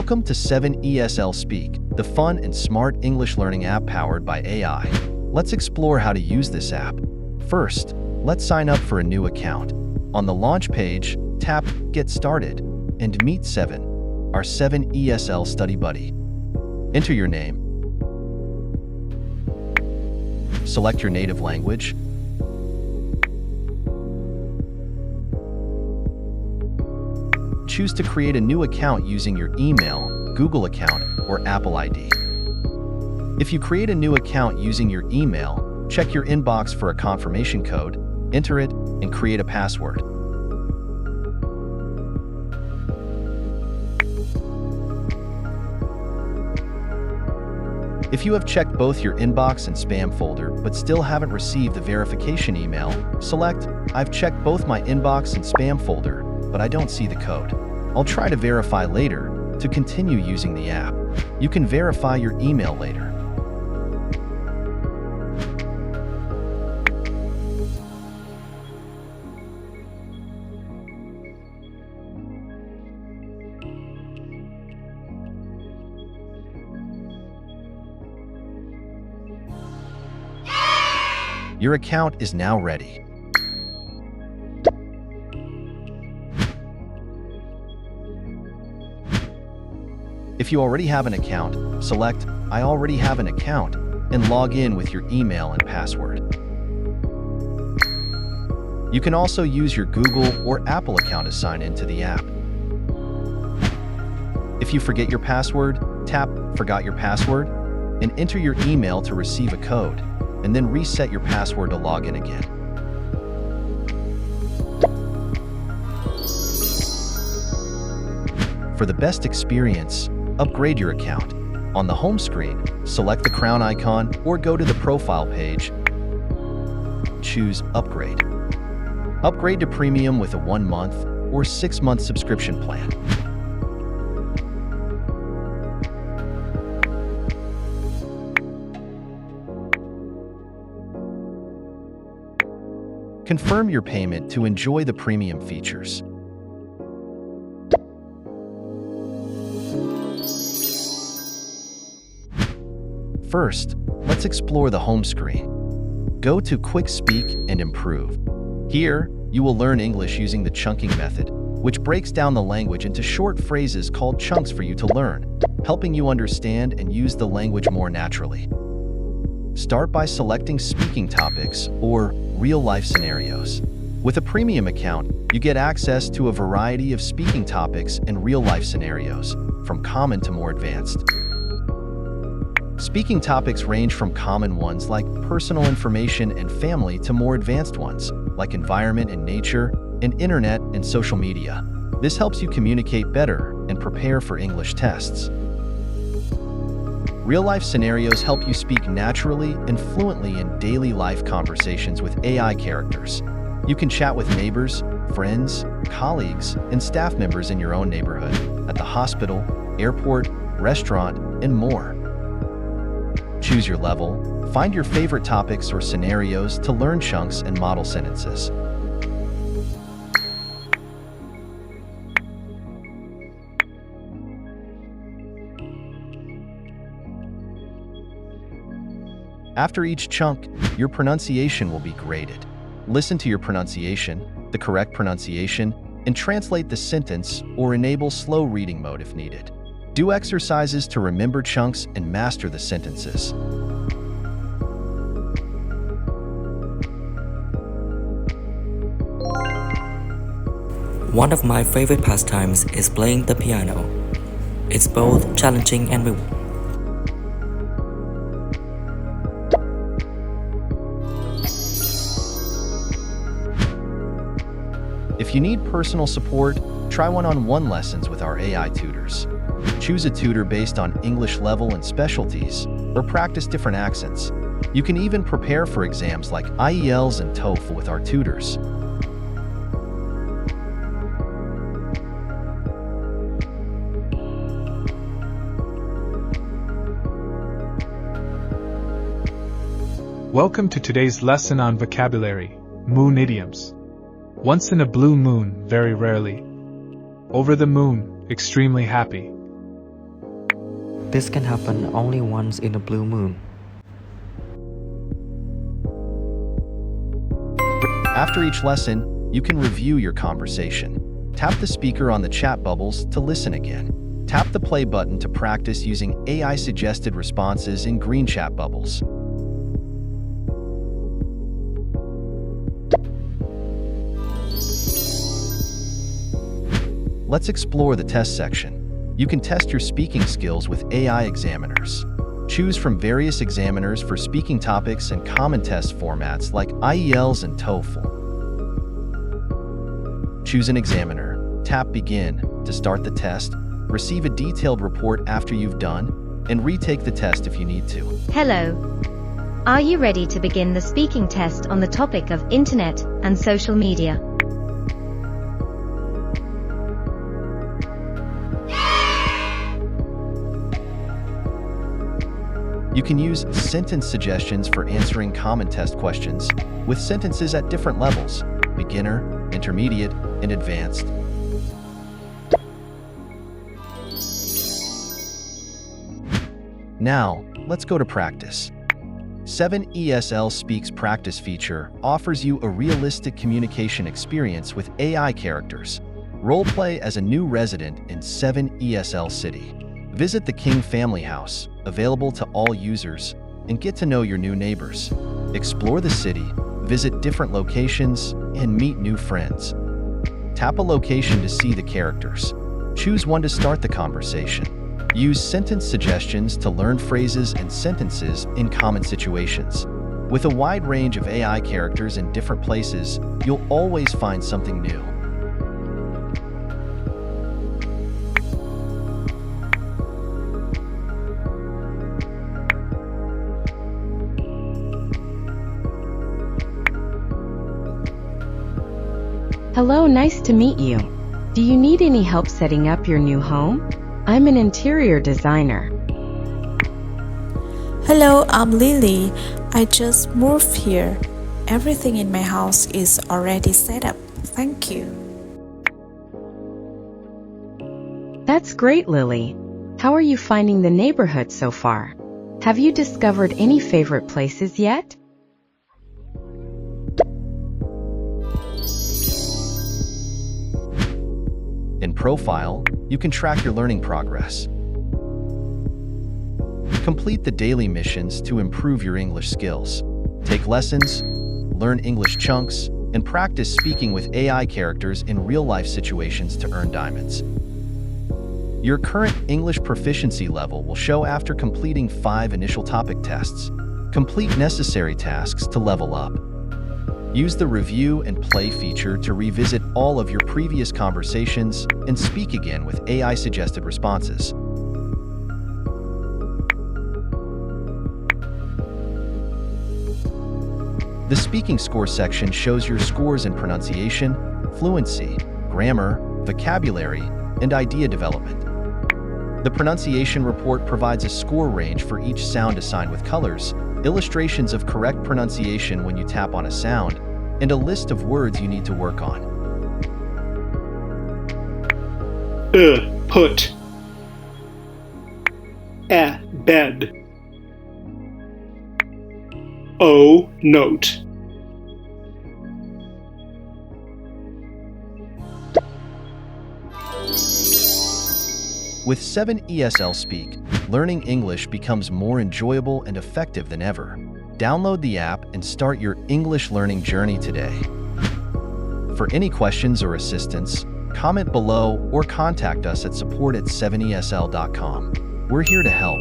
Welcome to 7ESL Speak, the fun and smart English learning app powered by AI. Let's explore how to use this app. First, let's sign up for a new account. On the launch page, tap Get Started and meet 7, our 7ESL study buddy. Enter your name. Select your native language. Choose to create a new account using your email, Google account, or Apple ID. If you create a new account using your email, check your inbox for a confirmation code, enter it, and create a password. If you have checked both your inbox and spam folder but still haven't received the verification email, select I've checked both my inbox and spam folder, but I don't see the code. I'll try to verify later to continue using the app. You can verify your email later. Your account is now ready. If you already have an account, select I already have an account and log in with your email and password. You can also use your Google or Apple account to sign into the app. If you forget your password, tap Forgot Your Password and enter your email to receive a code, and then reset your password to log in again. For the best experience, upgrade your account. On the home screen, select the crown icon or go to the profile page. Choose Upgrade. Upgrade to Premium with a 1-month or 6-month subscription plan. Confirm your payment to enjoy the premium features. First, let's explore the home screen. Go to Quick Speak and Improve. Here, you will learn English using the chunking method, which breaks down the language into short phrases called chunks for you to learn, helping you understand and use the language more naturally. Start by selecting speaking topics or real-life scenarios. With a premium account, you get access to a variety of speaking topics and real-life scenarios, from common to more advanced. Speaking topics range from common ones like personal information and family to more advanced ones, like environment and nature, and internet and social media. This helps you communicate better and prepare for English tests. Real-life scenarios help you speak naturally and fluently in daily life conversations with AI characters. You can chat with neighbors, friends, colleagues, and staff members in your own neighborhood, at the hospital, airport, restaurant, and more. Choose your level, find your favorite topics or scenarios to learn chunks and model sentences. After each chunk, your pronunciation will be graded. Listen to your pronunciation, the correct pronunciation, and translate the sentence or enable slow reading mode if needed. Do exercises to remember chunks and master the sentences. One of my favorite pastimes is playing the piano. It's both challenging and rewarding. If you need personal support, try one-on-one lessons with our AI tutors. Choose a tutor based on English level and specialties, or practice different accents. You can even prepare for exams like IELTS and TOEFL with our tutors. Welcome to today's lesson on vocabulary, moon idioms. Once in a blue moon, very rarely. Over the moon, extremely happy. This can happen only once in a blue moon. After each lesson, you can review your conversation. Tap the speaker on the chat bubbles to listen again. Tap the play button to practice using AI-suggested responses in green chat bubbles. Let's explore the test section. You can test your speaking skills with AI examiners. Choose from various examiners for speaking topics and common test formats like IELTS and TOEFL. Choose an examiner, tap Begin to start the test, receive a detailed report after you've done, and retake the test if you need to. Hello. Are you ready to begin the speaking test on the topic of internet and social media? You can use sentence suggestions for answering common test questions, with sentences at different levels: beginner, intermediate, and advanced. Now, let's go to practice. 7ESL Speaks Practice feature offers you a realistic communication experience with AI characters. Roleplay as a new resident in 7ESL City. Visit the King Family House, available to all users, and get to know your new neighbors. Explore the city, visit different locations, and meet new friends. Tap a location to see the characters. Choose one to start the conversation. Use sentence suggestions to learn phrases and sentences in common situations. With a wide range of AI characters in different places, you'll always find something new. Hello, nice to meet you. Do you need any help setting up your new home? I'm an interior designer. Hello, I'm Lily. I just moved here. Everything in my house is already set up. Thank you. That's great, Lily. How are you finding the neighborhood so far? Have you discovered any favorite places yet? In Profile, you can track your learning progress. Complete the daily missions to improve your English skills. Take lessons, learn English chunks, and practice speaking with AI characters in real-life situations to earn diamonds. Your current English proficiency level will show after completing 5 initial topic tests. Complete necessary tasks to level up. Use the Review and Play feature to revisit all of your previous conversations and speak again with AI-suggested responses. The Speaking Score section shows your scores in pronunciation, fluency, grammar, vocabulary, and idea development. The pronunciation report provides a score range for each sound assigned with colors, illustrations of correct pronunciation when you tap on a sound, and a list of words you need to work on. Put. Bed. Note. With 7ESL Speak, learning English becomes more enjoyable and effective than ever. Download the app and start your English learning journey today. For any questions or assistance, comment below or contact us at support@7esl.com. We're here to help.